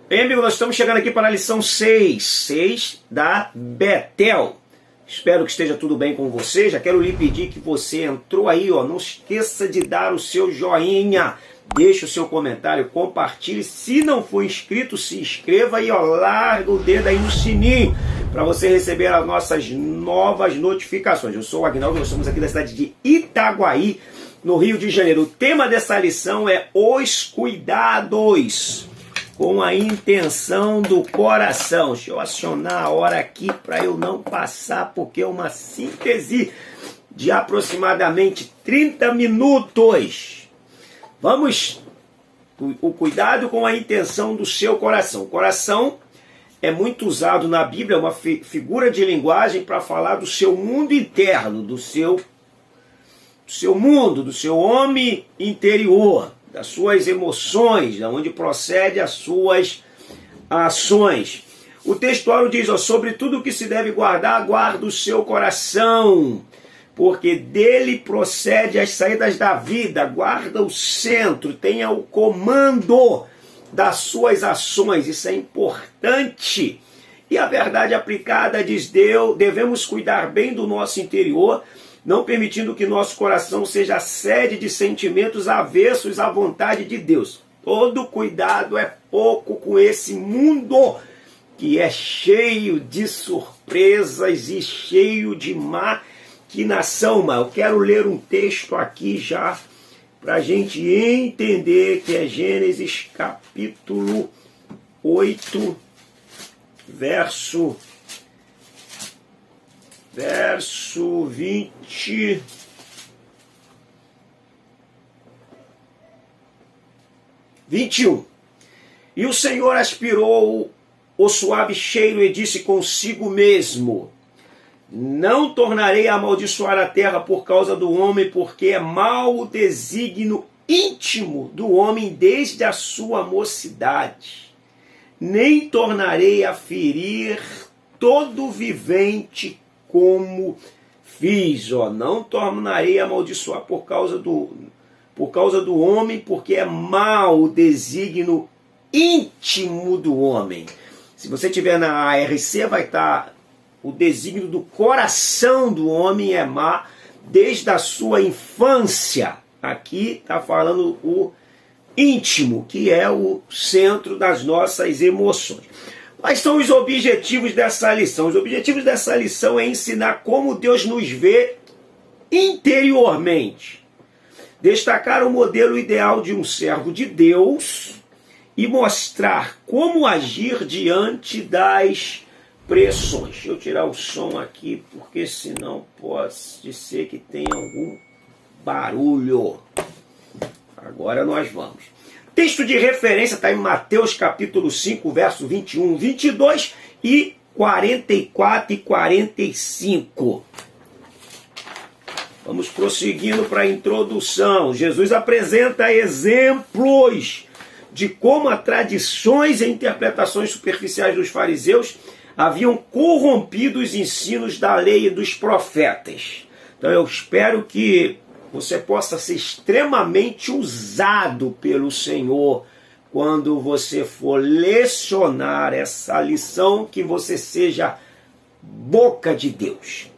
Bem, amigo, nós estamos chegando aqui para a lição 6 da Betel. Espero que esteja tudo bem com você. Já quero lhe pedir que você entrou aí, ó, não esqueça de dar o seu joinha, deixe o seu comentário, compartilhe. Se não for inscrito, se inscreva e ó, larga o dedo aí no sininho para você receber as nossas novas notificações. Eu sou o Agnaldo, nós somos aqui da cidade de Itaguaí, no Rio de Janeiro. O tema dessa lição é os cuidados com a intenção do coração. Deixa eu acionar a hora aqui para eu não passar, porque é uma síntese de aproximadamente 30 minutos. Vamos, o cuidado com a intenção do seu coração. O coração é muito usado na Bíblia, é uma figura de linguagem para falar do seu mundo interno, do seu mundo, do seu homem interior, das suas emoções, de onde procede as suas ações. O textuário diz, ó, sobre tudo que se deve guardar, guarda o seu coração, porque dele procede as saídas da vida. Guarda o centro, tenha o comando das suas ações, isso é importante. E a verdade aplicada diz Deus, devemos cuidar bem do nosso interior, não permitindo que nosso coração seja a sede de sentimentos avessos à vontade de Deus. Todo cuidado é pouco com esse mundo que é cheio de surpresas e cheio de maquinação. Mas eu quero ler um texto aqui já para a gente entender, que é Gênesis capítulo 8, verso 21. E o Senhor aspirou o suave cheiro e disse consigo mesmo: não tornarei a amaldiçoar a terra por causa do homem, porque é mau o desígnio íntimo do homem desde a sua mocidade. Nem tornarei a ferir todo vivente como fiz, ó, não tornarei a amaldiçoar por causa do homem, porque é mau o desígnio íntimo do homem. Se você tiver na ARC, vai estar o desígnio do coração do homem é má desde a sua infância. Aqui está falando o íntimo, que é o centro das nossas emoções. Quais são os objetivos dessa lição? Os objetivos dessa lição é ensinar como Deus nos vê interiormente, destacar o modelo ideal de um servo de Deus e mostrar como agir diante das pressões. Deixa eu tirar o som aqui, porque senão pode ser que tenha algum barulho. Agora nós vamos. Texto de referência está em Mateus capítulo 5, verso 21, 22 e 44 e 45. Vamos prosseguindo para a introdução. Jesus apresenta exemplos de como as tradições e interpretações superficiais dos fariseus haviam corrompido os ensinos da lei e dos profetas. Então eu espero que você possa ser extremamente usado pelo Senhor quando você for lecionar essa lição, que você seja boca de Deus.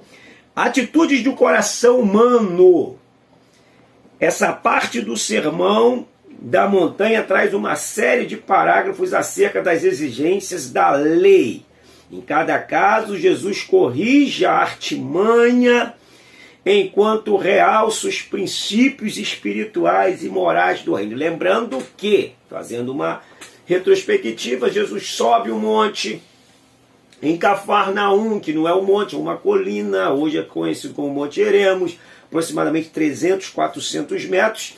Atitudes do coração humano. Essa parte do sermão da montanha traz uma série de parágrafos acerca das exigências da lei. Em cada caso, Jesus corrige a artimanha, enquanto realça os princípios espirituais e morais do reino. Lembrando que, fazendo uma retrospectiva, Jesus sobe um monte em Cafarnaum, que não é um monte, é uma colina, hoje é conhecido como Monte Eremos, aproximadamente 300, 400 metros,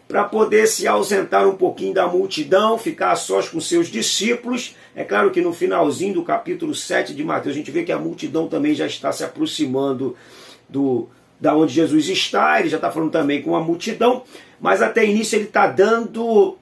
para poder se ausentar um pouquinho da multidão, ficar a sós com seus discípulos. É claro que no finalzinho do capítulo 7 de Mateus, a gente vê que a multidão também já está se aproximando da onde Jesus está, ele já está falando também com a multidão, mas até início ele está dando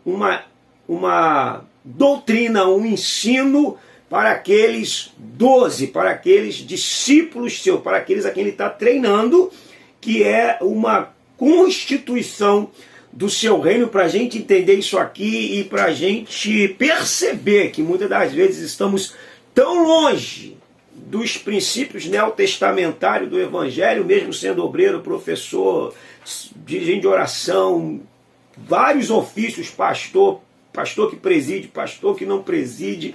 uma doutrina, um ensino para aqueles 12, para aqueles discípulos seus, para aqueles a quem ele está treinando, que é uma constituição do seu reino, para a gente entender isso aqui e para a gente perceber que muitas das vezes estamos tão longe dos princípios neotestamentários do Evangelho, mesmo sendo obreiro, professor, dirigente de oração, vários ofícios, pastor que preside, pastor que não preside,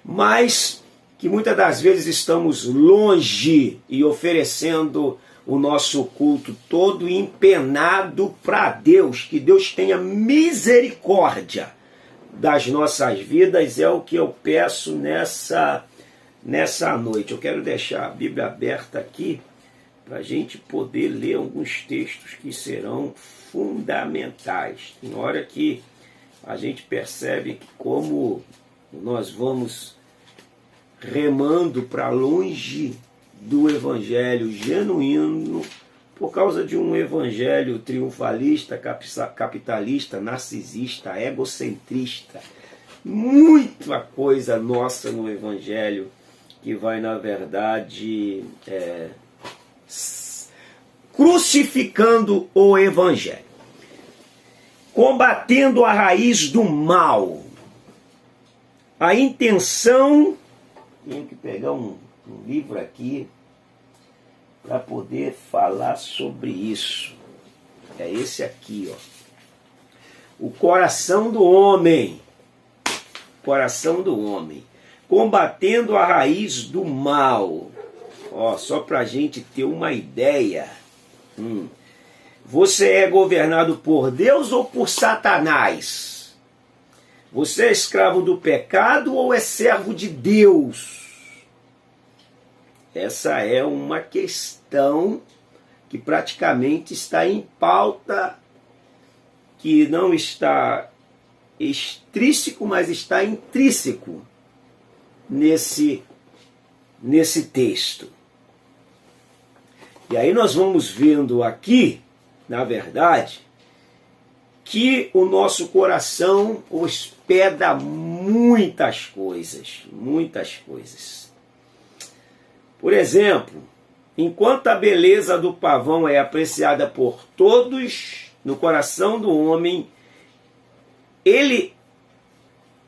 mas que muitas das vezes estamos longe e oferecendo o nosso culto todo empenado para Deus. Que Deus tenha misericórdia das nossas vidas, é o que eu peço nessa noite. Eu quero deixar a Bíblia aberta aqui para a gente poder ler alguns textos que serão fundamentais. Tem hora que a gente percebe que como nós vamos remando para longe do evangelho genuíno por causa de um evangelho triunfalista, capitalista, narcisista, egocentrista. Muita coisa nossa no evangelho que vai, na verdade, crucificando o evangelho, combatendo a raiz do mal. A intenção, tenho que pegar um livro aqui para poder falar sobre isso. É esse aqui, ó. O coração do homem. Coração do homem. Combatendo a raiz do mal. Ó, só para a gente ter uma ideia. Você é governado por Deus ou por Satanás? Você é escravo do pecado ou é servo de Deus? Essa é uma questão que praticamente está em pauta, que não está extrínseco, mas está intrínseco nesse texto. E aí nós vamos vendo aqui, na verdade, que o nosso coração hospeda muitas coisas, muitas coisas. Por exemplo, enquanto a beleza do pavão é apreciada por todos, no coração do homem, ele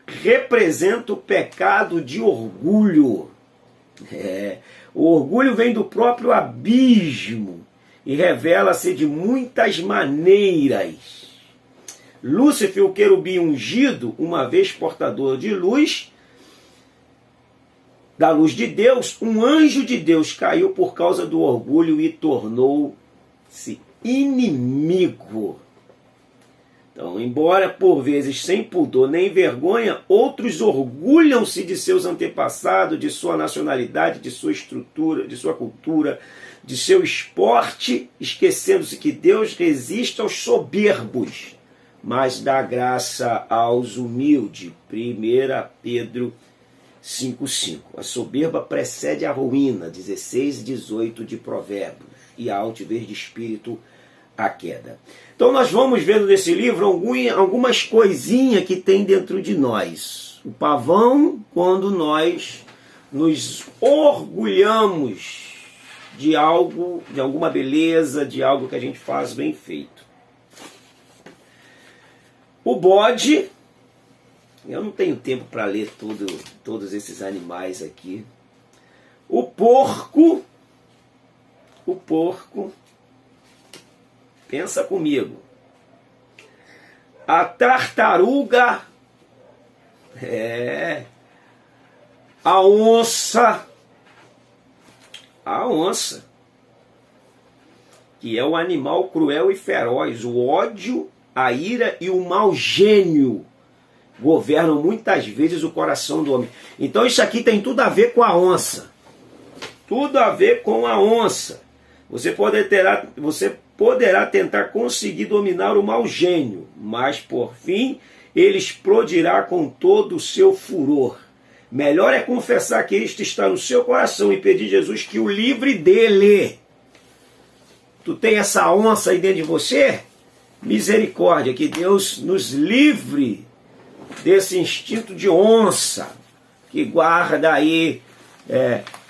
representa o pecado de orgulho. O orgulho vem do próprio abismo e revela-se de muitas maneiras. Lúcifer, o querubim ungido, uma vez portador de luz, da luz de Deus, um anjo de Deus caiu por causa do orgulho e tornou-se inimigo. Então, embora por vezes sem pudor nem vergonha, outros orgulham-se de seus antepassados, de sua nacionalidade, de sua estrutura, de sua cultura, de seu esporte, esquecendo-se que Deus resiste aos soberbos, mas dá graça aos humildes. 1 Pedro 5,5. A soberba precede a ruína, 16 e 18 de Provérbios, e a altivez de espírito a queda. Então nós vamos vendo nesse livro algumas coisinhas que tem dentro de nós. O pavão, quando nós nos orgulhamos de algo, de alguma beleza, de algo que a gente faz bem feito. O bode, eu não tenho tempo para ler todos esses animais aqui. O porco, pensa comigo. A tartaruga, a onça, que é o animal cruel e feroz. O ódio, a ira e o mau gênio governam muitas vezes o coração do homem. Então isso aqui tem tudo a ver com a onça. Tudo a ver com a onça. Você poderá tentar conseguir dominar o mau gênio, mas por fim ele explodirá com todo o seu furor. Melhor é confessar que isto está no seu coração e pedir a Jesus que o livre dele. Tu tem essa onça aí dentro de você? Misericórdia, que Deus nos livre desse instinto de onça que guarda aí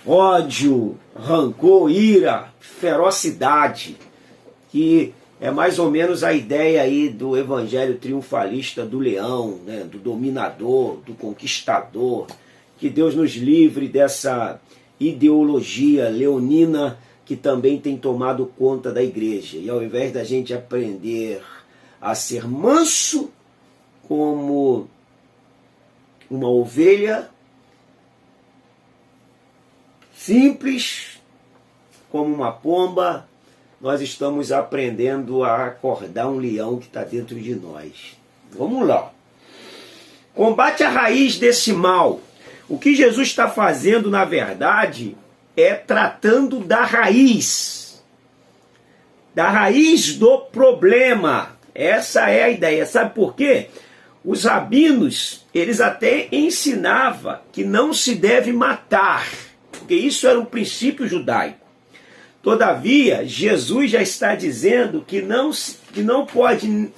ódio, rancor, ira, ferocidade, que É mais ou menos a ideia aí do evangelho triunfalista do leão, né? Do dominador, do conquistador. Que Deus nos livre dessa ideologia leonina que também tem tomado conta da igreja. E ao invés da gente aprender a ser manso como uma ovelha, simples como uma pomba, nós estamos aprendendo a acordar um leão que está dentro de nós. Vamos lá. Combate a raiz desse mal. O que Jesus está fazendo, na verdade, é tratando da raiz do problema. Essa é a ideia. Sabe por quê? Os rabinos, eles até ensinavam que não se deve matar, porque isso era um princípio judaico. Todavia, Jesus já está dizendo que não pode,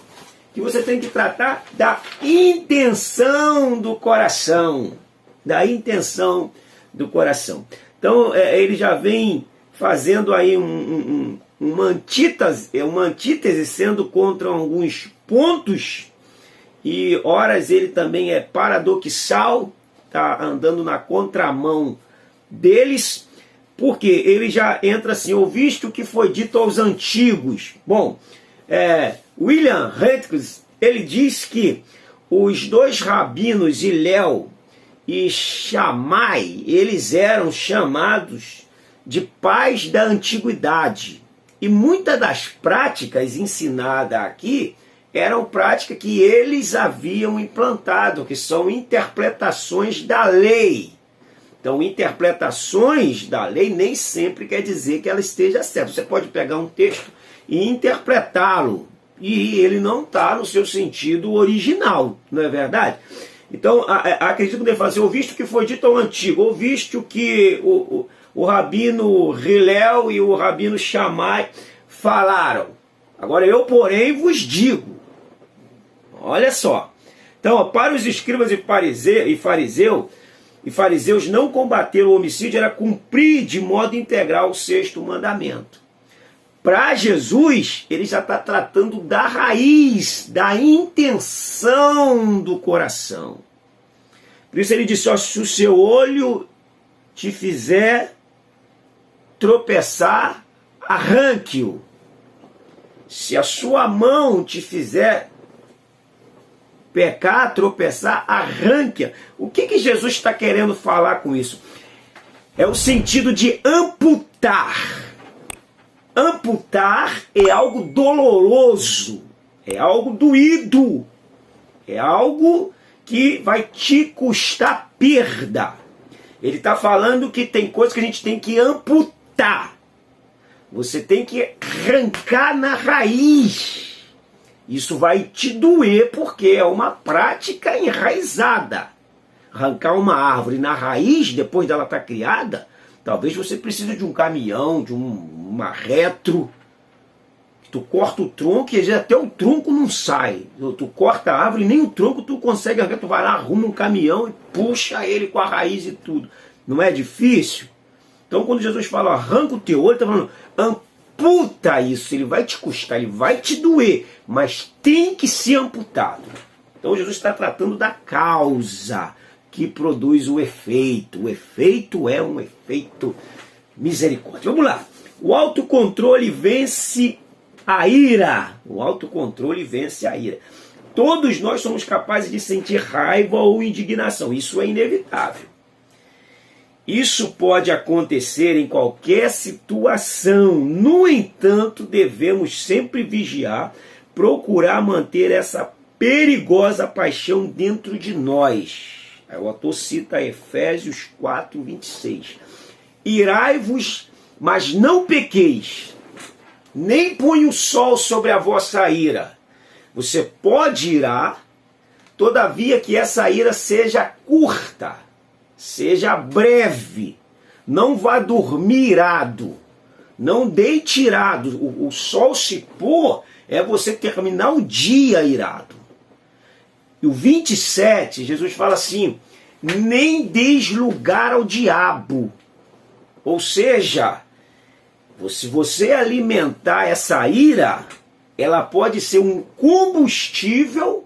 que você tem que tratar da intenção do coração. Da intenção do coração. Então, ele já vem fazendo aí uma antítese sendo contra alguns pontos, e horas ele também é paradoxal, está andando na contramão deles, porque ele já entra assim: ouviste o que foi dito aos antigos. Bom, William Hendricks, ele diz que os dois rabinos, Hillel e Shammai, eles eram chamados de pais da antiguidade. E muitas das práticas ensinadas aqui eram práticas que eles haviam implantado, que são interpretações da lei. Então, interpretações da lei nem sempre quer dizer que ela esteja certa. Você pode pegar um texto e interpretá-lo, e ele não está no seu sentido original, não é verdade? Então, acredito que ele fala assim: ouviste o que foi dito ao antigo, ouviste o que o rabino Hillel e o rabino Shammai falaram. Agora eu, porém, vos digo. Olha só. Então, para os escribas e fariseus não combater o homicídio era cumprir de modo integral o sexto mandamento. Para Jesus, ele já está tratando da raiz, da intenção do coração. Por isso ele disse: ó, se o seu olho te fizer tropeçar, arranque-o. Se a sua mão te fizer pecar, tropeçar, arranque-a. O que Jesus está querendo falar com isso? É o sentido de amputar. Amputar é algo doloroso, é algo doído, é algo que vai te custar perda. Ele está falando que tem coisas que a gente tem que amputar. Você tem que arrancar na raiz. Isso vai te doer porque é uma prática enraizada. Arrancar uma árvore na raiz, depois dela estar criada, talvez você precise de um caminhão, de uma retro. Tu corta o tronco e até o tronco não sai. Tu corta a árvore e nem o tronco tu consegue arrancar. Tu vai lá, arruma um caminhão e puxa ele com a raiz e tudo. Não é difícil? Então quando Jesus fala arranca o teu olho, ele está falando amputa isso. Ele vai te custar, ele vai te doer, mas tem que ser amputado. Então Jesus está tratando da causa que produz o efeito. O efeito é um efeito misericórdia. Vamos lá. O autocontrole vence a ira. O autocontrole vence a ira. Todos nós somos capazes de sentir raiva ou indignação. Isso é inevitável. Isso pode acontecer em qualquer situação. No entanto, devemos sempre vigiar, procurar manter essa perigosa paixão dentro de nós. O autor cita Efésios 4, 26. Irai-vos, mas não pequeis, nem põe o sol sobre a vossa ira. Você pode irar, todavia que essa ira seja curta, seja breve. Não vá dormir irado, não deite irado. O sol se pôr é você terminar o dia irado. E o 27, Jesus fala assim: nem deis lugar ao diabo. Ou seja, se você alimentar essa ira, ela pode ser um combustível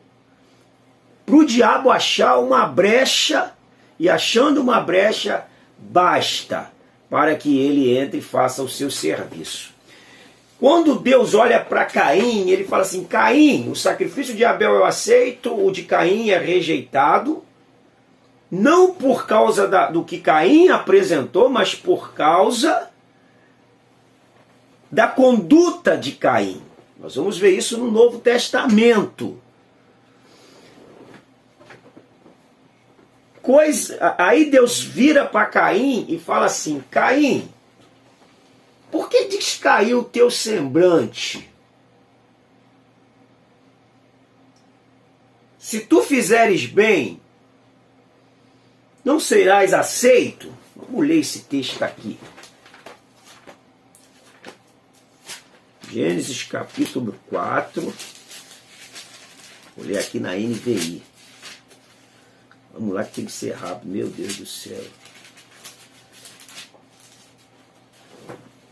para o diabo achar uma brecha, e achando uma brecha, basta para que ele entre e faça o seu serviço. Quando Deus olha para Caim, ele fala assim: Caim, o sacrifício de Abel eu aceito, o de Caim é rejeitado, não por causa do que Caim apresentou, mas por causa da conduta de Caim. Nós vamos ver isso no Novo Testamento. Aí Deus vira para Caim e fala assim: Caim, por que descaiu o teu semblante? Se tu fizeres bem, não serás aceito? Vamos ler esse texto aqui. Gênesis capítulo 4. Vou ler aqui na NVI. Vamos lá que tem que ser rápido, meu Deus do céu.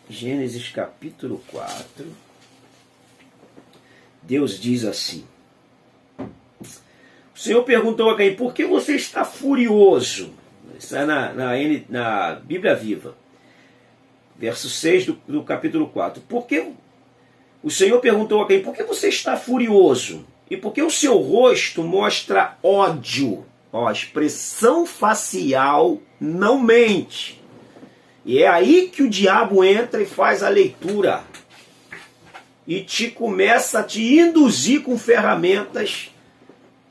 Gênesis capítulo 4. Deus diz assim: o Senhor perguntou a Caim: por que você está furioso? Isso é na Bíblia Viva. Verso 6 do capítulo 4. O Senhor perguntou a Caim: por que você está furioso? E por que o seu rosto mostra ódio? Ó, a expressão facial não mente. E é aí que o diabo entra e faz a leitura. E começa a te induzir com ferramentas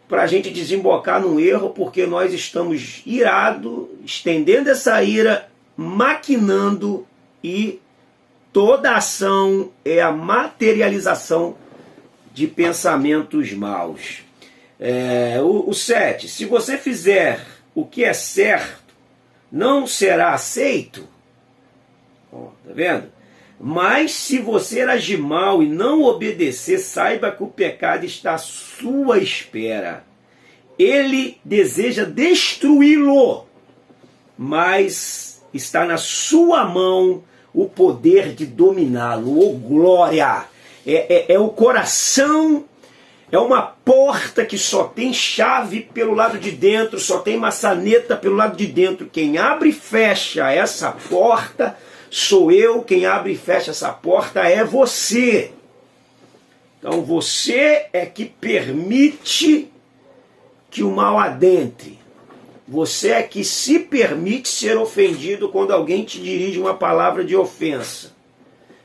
para a gente desembocar num erro, porque nós estamos irados, estendendo essa ira, maquinando, e toda ação é a materialização de pensamentos maus. O 7. Se você fizer o que é certo, não será aceito. Tá vendo? Mas se você agir mal e não obedecer, saiba que o pecado está à sua espera. Ele deseja destruí-lo, mas está na sua mão o poder de dominá-lo. Oh, glória! É o coração. É uma porta que só tem chave pelo lado de dentro, só tem maçaneta pelo lado de dentro. Quem abre e fecha essa porta sou eu, quem abre e fecha essa porta é você. Então você é que permite que o mal adentre. Você é que se permite ser ofendido quando alguém te dirige uma palavra de ofensa.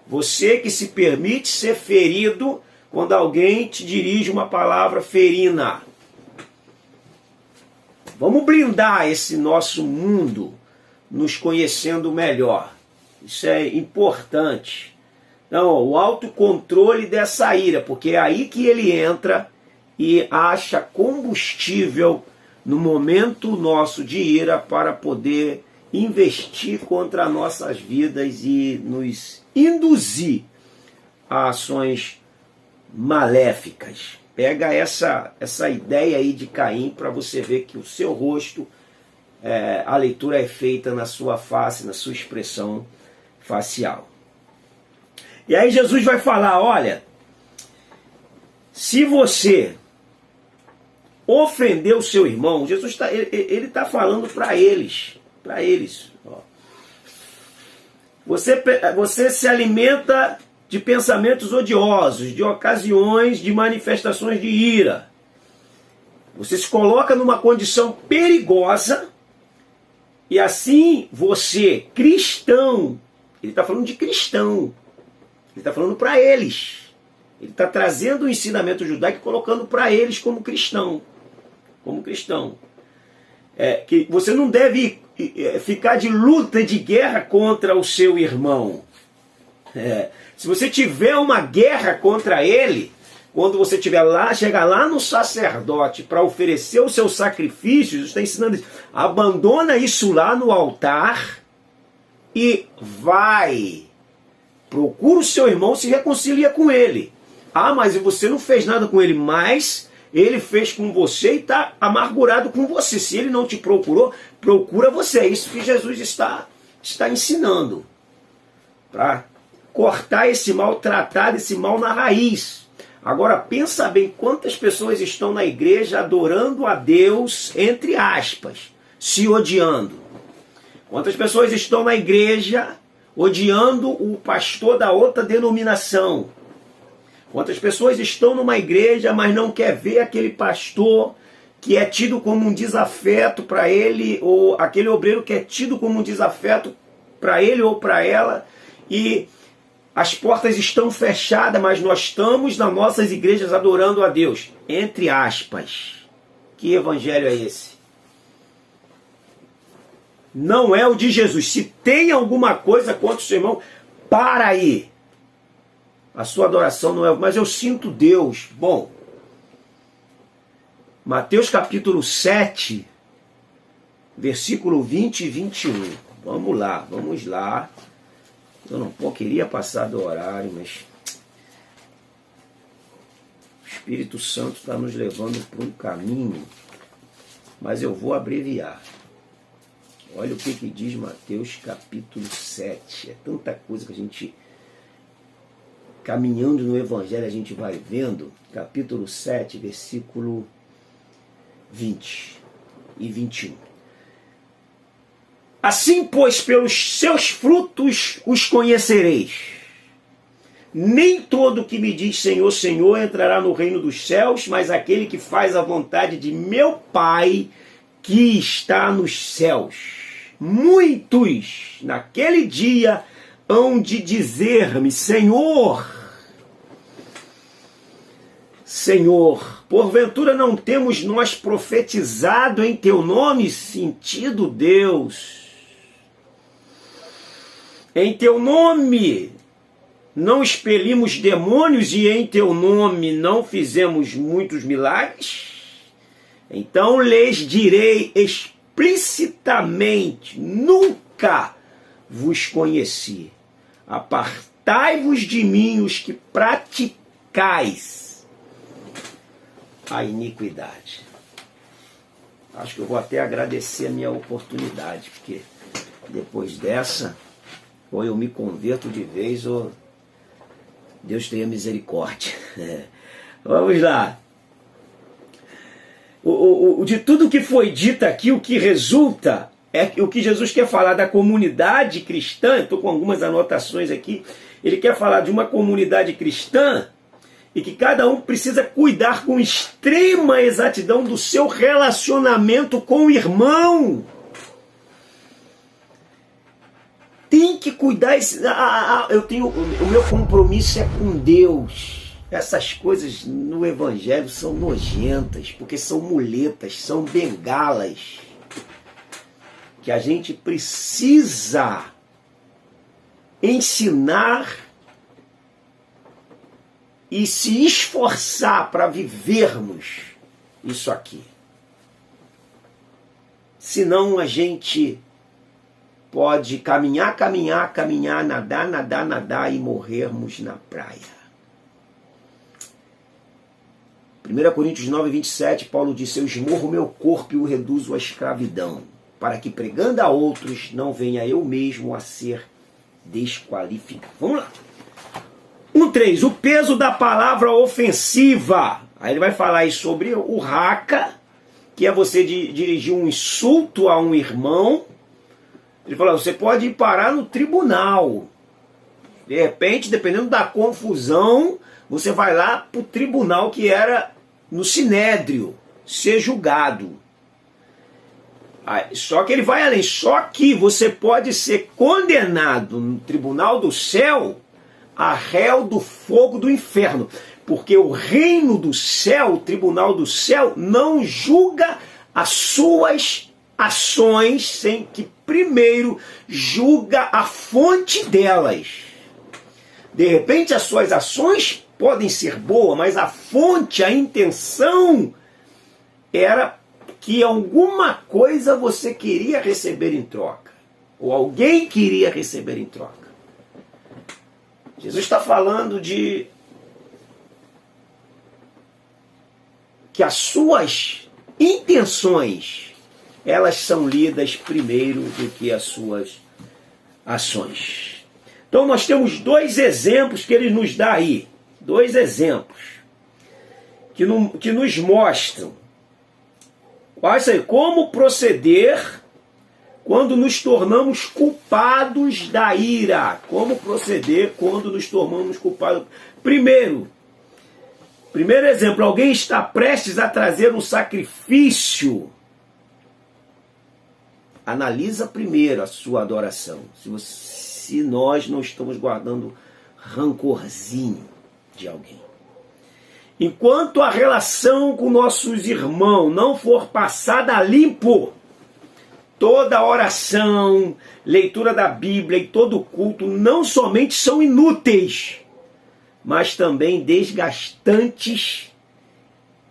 Você que se permite ser ferido quando alguém te dirige uma palavra ferina. Vamos blindar esse nosso mundo, nos conhecendo melhor. Isso é importante. Então, o autocontrole dessa ira, porque é aí que ele entra e acha combustível no momento nosso de ira para poder investir contra nossas vidas e nos induzir a ações maléficas. Pega essa ideia aí de Caim para você ver que o seu rosto, a leitura é feita na sua face, na sua expressão facial. E aí Jesus vai falar: olha, se você ofender o seu irmão, Jesus ele está falando para eles. Ó. Você se alimenta de pensamentos odiosos, de ocasiões, de manifestações de ira. Você se coloca numa condição perigosa, e assim você, cristão, ele está falando de cristão, ele está falando para eles. Ele está trazendo o ensinamento judaico e colocando para eles como cristão. Como cristão. Que você não deve ficar de luta, de guerra contra o seu irmão. Se você tiver uma guerra contra ele, quando você chegar lá no sacerdote para oferecer os seus sacrifícios, está ensinando isso. Abandona isso lá no altar e vai. Procura o seu irmão, se reconcilia com ele. Ah, mas você não fez nada com ele, mas ele fez com você e está amargurado com você. Se ele não te procurou, procura você. É isso que Jesus está ensinando. Para cortar esse mal, tratar desse mal na raiz. Agora pensa bem quantas pessoas estão na igreja adorando a Deus, entre aspas, se odiando. Quantas pessoas estão na igreja odiando o pastor da outra denominação. Quantas pessoas estão numa igreja, mas não quer ver aquele pastor que é tido como um desafeto para ele, ou aquele obreiro que é tido como um desafeto para ele ou para ela, e as portas estão fechadas, mas nós estamos nas nossas igrejas adorando a Deus. Entre aspas. Que evangelho é esse? Não é o de Jesus. Se tem alguma coisa contra o seu irmão, para aí. A sua adoração não é... Mas eu sinto Deus. Bom, Mateus capítulo 7, versículo 20 e 21. Vamos lá. Eu não queria passar do horário, mas o Espírito Santo está nos levando por um caminho, mas eu vou abreviar. Olha o que diz Mateus capítulo 7. É tanta coisa que a gente, caminhando no Evangelho, a gente vai vendo. Capítulo 7, versículo 20 e 21. Assim, pois, pelos seus frutos os conhecereis. Nem todo que me diz Senhor, Senhor entrará no reino dos céus, mas aquele que faz a vontade de meu Pai que está nos céus. Muitos naquele dia hão de dizer-me, Senhor, Senhor, porventura não temos nós profetizado em teu nome? Sentido, Deus. Em teu nome não expelimos demônios e em teu nome não fizemos muitos milagres? Então lhes direi explicitamente, nunca vos conheci. Apartai-vos de mim os que praticais a iniquidade. Acho que eu vou até agradecer a minha oportunidade, porque depois dessa, ou eu me converto de vez, ou Deus tenha misericórdia. Vamos lá. De tudo que foi dito aqui, o que resulta é o que Jesus quer falar da comunidade cristã. Estou com algumas anotações aqui. Ele quer falar de uma comunidade cristã e que cada um precisa cuidar com extrema exatidão do seu relacionamento com o irmão. Tem que cuidar. O meu compromisso é com Deus. Essas coisas no Evangelho são nojentas, porque são muletas, são bengalas, que a gente precisa ensinar e se esforçar para vivermos isso aqui. Senão a gente pode caminhar, nadar e morrermos na praia. 1 Coríntios 9, 27, Paulo disse, eu esmorro o meu corpo e o reduzo à escravidão, para que pregando a outros não venha eu mesmo a ser desqualificado. Vamos lá. 1,3. O peso da palavra ofensiva. Aí ele vai falar aí sobre o raca, que é você dirigir um insulto a um irmão. Ele fala, você pode ir parar no tribunal. De repente, dependendo da confusão, você vai lá para o tribunal que era no Sinédrio, ser julgado. Só que ele vai além. Só que você pode ser condenado no tribunal do céu a réu do fogo do inferno. Porque o reino do céu, o tribunal do céu, não julga as suas ações sem que primeiro julga a fonte delas. De repente as suas ações podem ser boas, mas a fonte, a intenção era que alguma coisa você queria receber em troca. Ou alguém queria receber em troca. Jesus está falando de que as suas intenções, elas são lidas primeiro do que as suas ações. Então nós temos dois exemplos que ele nos dá aí. Dois exemplos. que nos mostram como proceder quando nos tornamos culpados da ira. Como proceder quando nos tornamos culpados. Primeiro exemplo, alguém está prestes a trazer um sacrifício. Analisa primeiro a sua adoração. Se nós não estamos guardando rancorzinho de alguém. Enquanto a relação com nossos irmãos não for passada a limpo, toda oração, leitura da Bíblia e todo culto não somente são inúteis, mas também desgastantes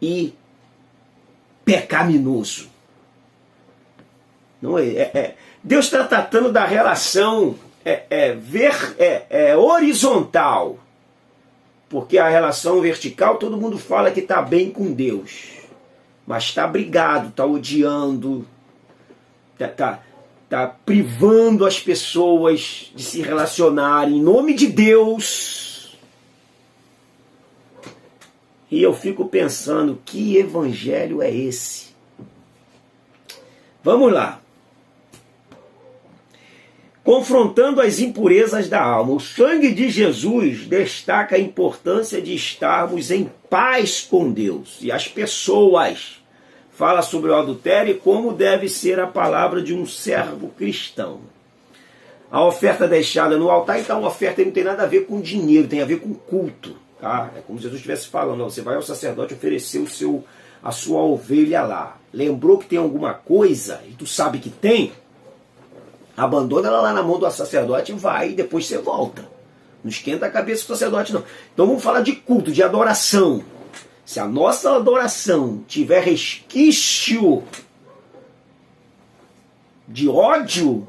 e pecaminoso. Não Deus está tratando da relação horizontal, porque a relação vertical todo mundo fala que está bem com Deus, mas está brigado, está odiando, está privando as pessoas de se relacionarem em nome de Deus. E eu fico pensando, que evangelho é esse? Vamos lá. Confrontando as impurezas da alma. O sangue de Jesus destaca a importância de estarmos em paz com Deus e as pessoas. Fala sobre o adultério e como deve ser a palavra de um servo cristão. A oferta deixada no altar, então a oferta não tem nada a ver com dinheiro, tem a ver com culto. Tá? É como se Jesus estivesse falando, você vai ao sacerdote oferecer a sua ovelha lá. Lembrou que tem alguma coisa, e tu sabe que tem, abandona ela lá na mão do sacerdote e vai, e depois você volta. Não esquenta a cabeça do sacerdote, não. Então vamos falar de culto, de adoração. Se a nossa adoração tiver resquício de ódio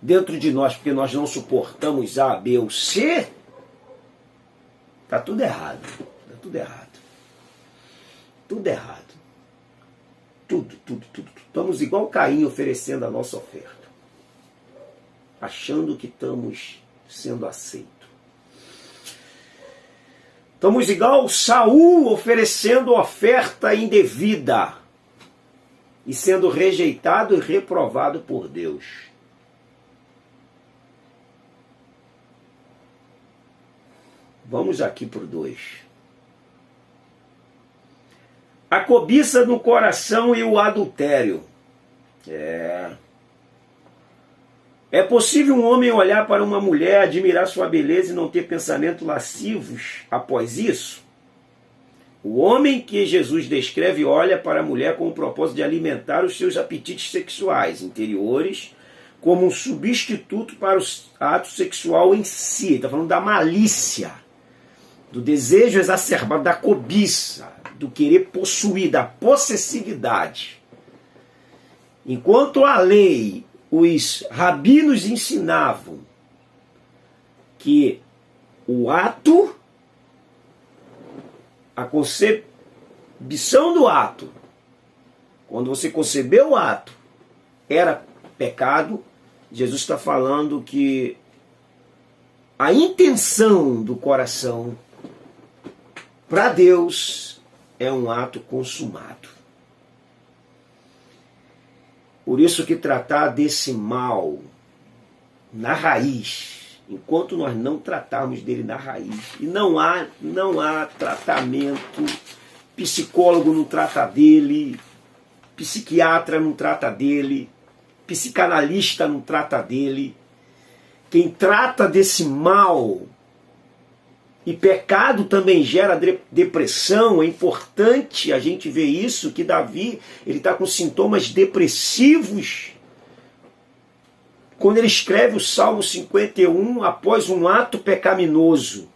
dentro de nós, porque nós não suportamos A, B ou C, está tudo errado. Está tudo errado. Tudo errado. Tudo. Estamos igual Caim oferecendo a nossa oferta, achando que estamos sendo aceitos. Estamos igual Saul oferecendo oferta indevida e sendo rejeitado e reprovado por Deus. Vamos aqui para o 2. A cobiça no coração e o adultério. É possível um homem olhar para uma mulher, admirar sua beleza e não ter pensamentos lascivos após isso? O homem que Jesus descreve olha para a mulher com o propósito de alimentar os seus apetites sexuais interiores como um substituto para o ato sexual em si. Está falando da malícia, do desejo exacerbado, da cobiça, do querer possuir, da possessividade. Enquanto a lei, os rabinos ensinavam que o ato, a concepção do ato, quando você concebeu o ato, era pecado. Jesus está falando que a intenção do coração para Deus é um ato consumado. Por isso que tratar desse mal na raiz, enquanto nós não tratarmos dele na raiz, e não há tratamento, psicólogo não trata dele, psiquiatra não trata dele, psicanalista não trata dele. Quem trata desse mal, e pecado também gera depressão, é importante a gente ver isso, que Davi ele está com sintomas depressivos quando ele escreve o Salmo 51 após um ato pecaminoso.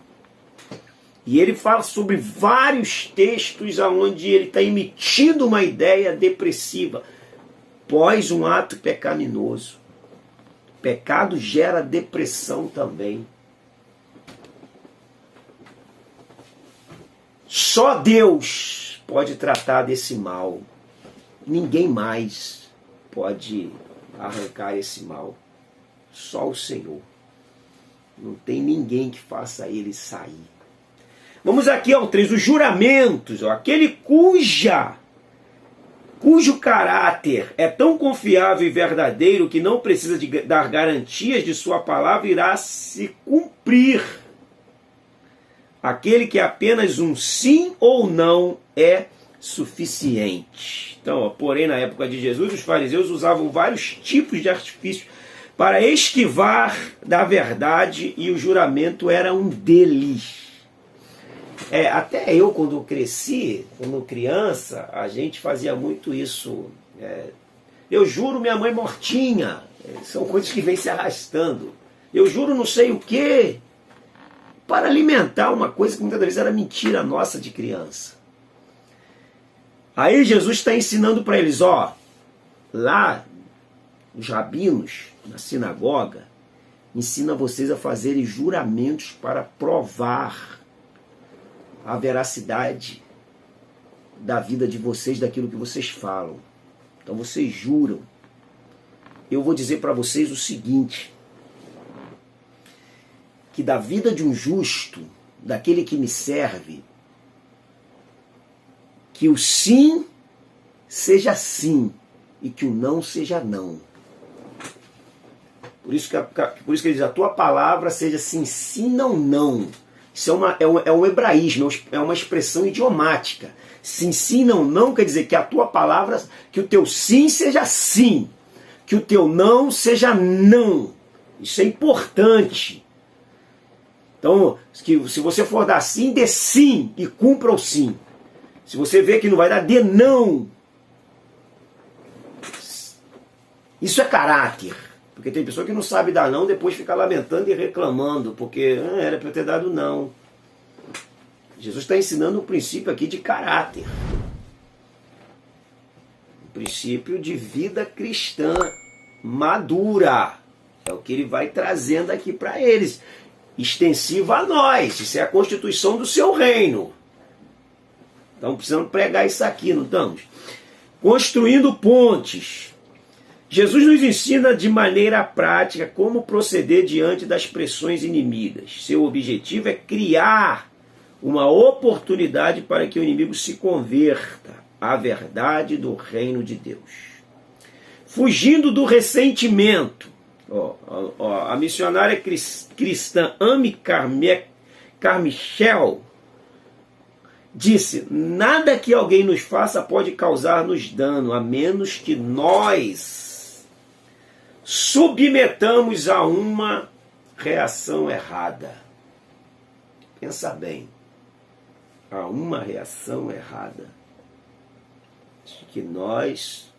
E ele fala sobre vários textos onde ele está emitindo uma ideia depressiva após um ato pecaminoso. Pecado gera depressão também. Só Deus pode tratar desse mal. Ninguém mais pode arrancar esse mal. Só o Senhor. Não tem ninguém que faça ele sair. Vamos aqui ao 3, os juramentos. Aquele cujo caráter é tão confiável e verdadeiro que não precisa dar garantias de sua palavra irá se cumprir. Aquele que apenas um sim ou não é suficiente. Então, porém, na época de Jesus, os fariseus usavam vários tipos de artifícios para esquivar da verdade e o juramento era um deles. Até eu, quando cresci, quando criança, a gente fazia muito isso. Eu juro minha mãe mortinha. São coisas que vêm se arrastando. Eu juro não sei o quê. Para alimentar uma coisa que muitas vezes era mentira nossa de criança. Aí Jesus está ensinando para eles, lá, os rabinos, na sinagoga, ensina vocês a fazerem juramentos para provar a veracidade da vida de vocês, daquilo que vocês falam. Então vocês juram. Eu vou dizer para vocês o seguinte, que da vida de um justo, daquele que me serve, que o sim seja sim e que o não seja não. Por isso que ele diz, a tua palavra seja sim, sim, não, não. Isso é um hebraísmo, é uma expressão idiomática. Sim, sim, não, não quer dizer que a tua palavra, que o teu sim seja sim, que o teu não seja não. Isso é importante. Então, se você for dar sim, dê sim e cumpra o sim. Se você vê que não vai dar, dê não. Isso é caráter. Porque tem pessoa que não sabe dar não, depois fica lamentando e reclamando, porque era para eu ter dado não. Jesus está ensinando um princípio aqui de caráter. Um princípio de vida cristã madura. É o que ele vai trazendo aqui para eles. Extensivo a nós. Isso é a constituição do seu reino. Estamos precisando pregar isso aqui, não estamos? Construindo pontes. Jesus nos ensina de maneira prática como proceder diante das pressões inimigas. Seu objetivo é criar uma oportunidade para que o inimigo se converta à verdade do reino de Deus. Fugindo do ressentimento. A missionária cristã Amy Carmichael disse, nada que alguém nos faça pode causar-nos dano, a menos que nós submetamos a uma reação errada. Pensa bem, a uma reação errada. Que nós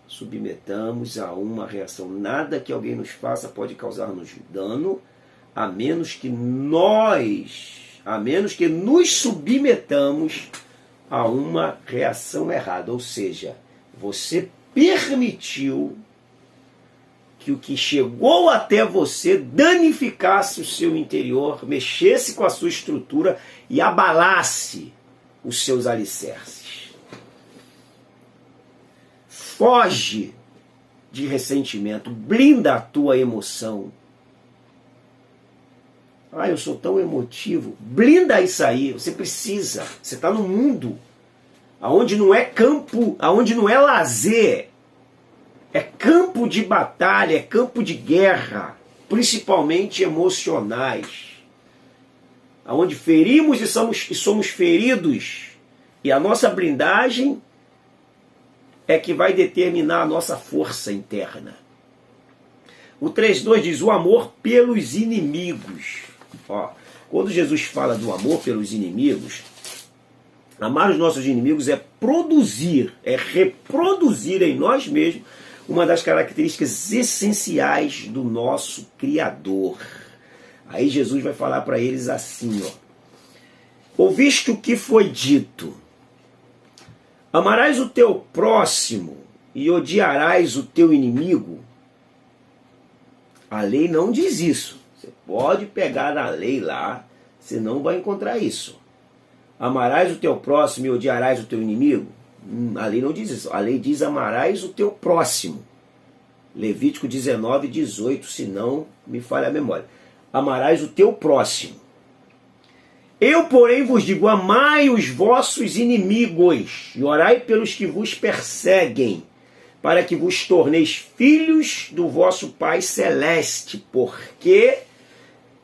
submetamos a uma reação. Nada que alguém nos faça pode causar-nos dano, a menos que nos submetamos a uma reação errada. Ou seja, você permitiu que o que chegou até você danificasse o seu interior, mexesse com a sua estrutura e abalasse os seus alicerces. Foge de ressentimento, blinda a tua emoção. Eu sou tão emotivo. Blinda isso aí, você precisa. Você está no mundo onde não é campo, onde não é lazer. É campo de batalha, é campo de guerra, principalmente emocionais. Onde ferimos e somos feridos. E a nossa blindagem é que vai determinar a nossa força interna. O 3.2 diz, o amor pelos inimigos. Quando Jesus fala do amor pelos inimigos, amar os nossos inimigos é produzir, é reproduzir em nós mesmos uma das características essenciais do nosso Criador. Aí Jesus vai falar para eles assim, ouviste o que foi dito, amarás o teu próximo e odiarás o teu inimigo. A lei não diz isso. Você pode pegar na lei lá, você não vai encontrar isso. Amarás o teu próximo e odiarás o teu inimigo? A lei não diz isso. A lei diz amarás o teu próximo. Levítico 19:18, se não me falha a memória. Amarás o teu próximo. Eu, porém, vos digo, amai os vossos inimigos, e orai pelos que vos perseguem, para que vos torneis filhos do vosso Pai Celeste, porque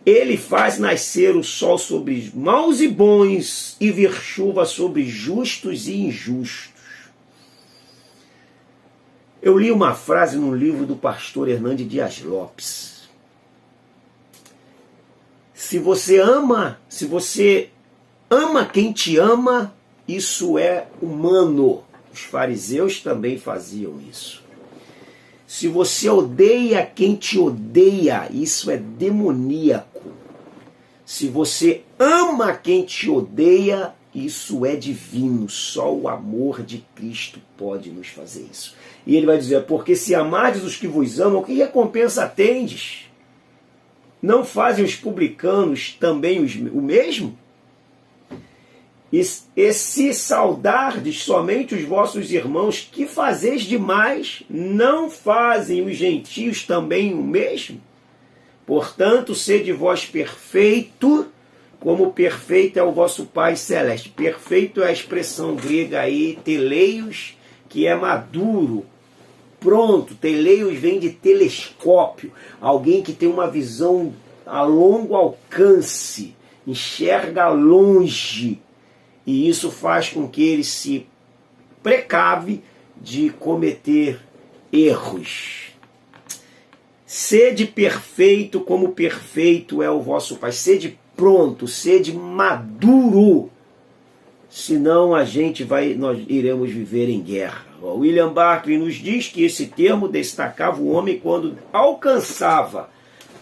Ele faz nascer o sol sobre maus e bons, e vir chuva sobre justos e injustos. Eu li uma frase no livro do pastor Hernandes Dias Lopes. Se você ama quem te ama, isso é humano. Os fariseus também faziam isso. Se você odeia quem te odeia, isso é demoníaco. Se você ama quem te odeia, isso é divino. Só o amor de Cristo pode nos fazer isso. E ele vai dizer, porque se amardes os que vos amam, que recompensa tendes? Não fazem os publicanos também o mesmo? E se saudardes somente os vossos irmãos, que fazeis demais? Não fazem os gentios também o mesmo? Portanto, sede vós perfeito, como perfeito é o vosso Pai Celeste. Perfeito é a expressão grega aí, teleios, que é maduro, pronto. Teleios vem de telescópio, alguém que tem uma visão a longo alcance, enxerga longe, e isso faz com que ele se precave de cometer erros. Sede perfeito como perfeito é o vosso Pai. Sede pronto, sede maduro, senão nós iremos viver em guerra. O William Barclay nos diz que esse termo destacava o homem quando alcançava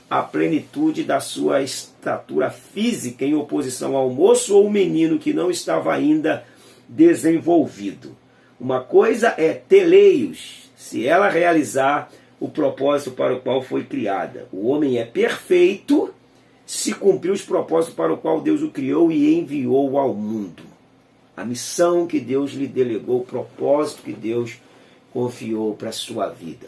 a plenitude da sua estatura física em oposição ao moço ou menino que não estava ainda desenvolvido. Uma coisa é teleios, se ela realizar o propósito para o qual foi criada. O homem é perfeito se cumprir os propósitos para o qual Deus o criou e enviou ao mundo. A missão que Deus lhe delegou, o propósito que Deus confiou para a sua vida.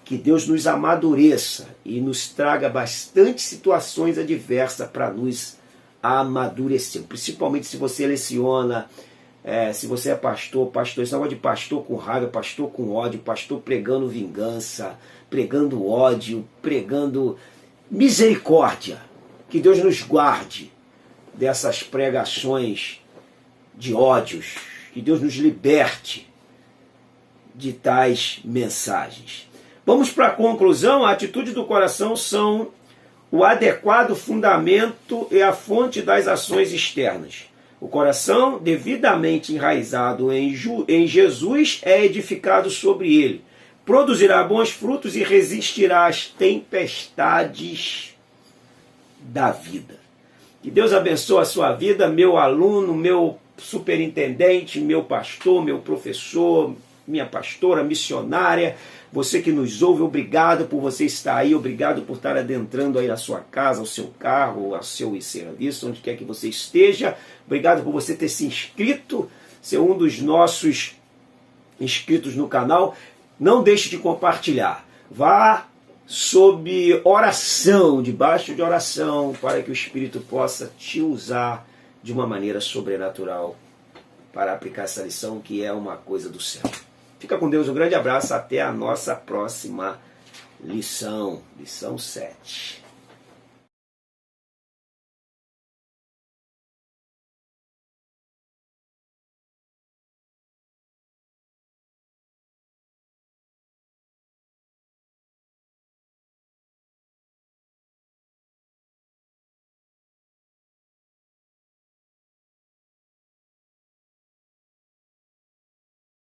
Que Deus nos amadureça e nos traga bastante situações adversas para nos amadurecer. Principalmente se você leciona, se você é pastor, esse negócio de pastor com raiva, pastor com ódio, pastor pregando vingança, pregando ódio, pregando misericórdia. Que Deus nos guarde dessas pregações de ódios. Que Deus nos liberte de tais mensagens. Vamos para a conclusão. A atitude do coração são o adequado fundamento e a fonte das ações externas. O coração, devidamente enraizado em Jesus, é edificado sobre ele. Produzirá bons frutos e resistirá às tempestades da vida. Que Deus abençoe a sua vida, meu aluno, meu superintendente, meu pastor, meu professor, minha pastora, missionária. Você que nos ouve, obrigado por você estar aí, obrigado por estar adentrando aí a sua casa, ao seu carro, ao seu serviço, onde quer que você esteja. Obrigado por você ter se inscrito, ser um dos nossos inscritos no canal. Não deixe de compartilhar. Vá sob oração, debaixo de oração, para que o Espírito possa te usar de uma maneira sobrenatural para aplicar essa lição que é uma coisa do céu. Fica com Deus, um grande abraço, até a nossa próxima lição, lição 7.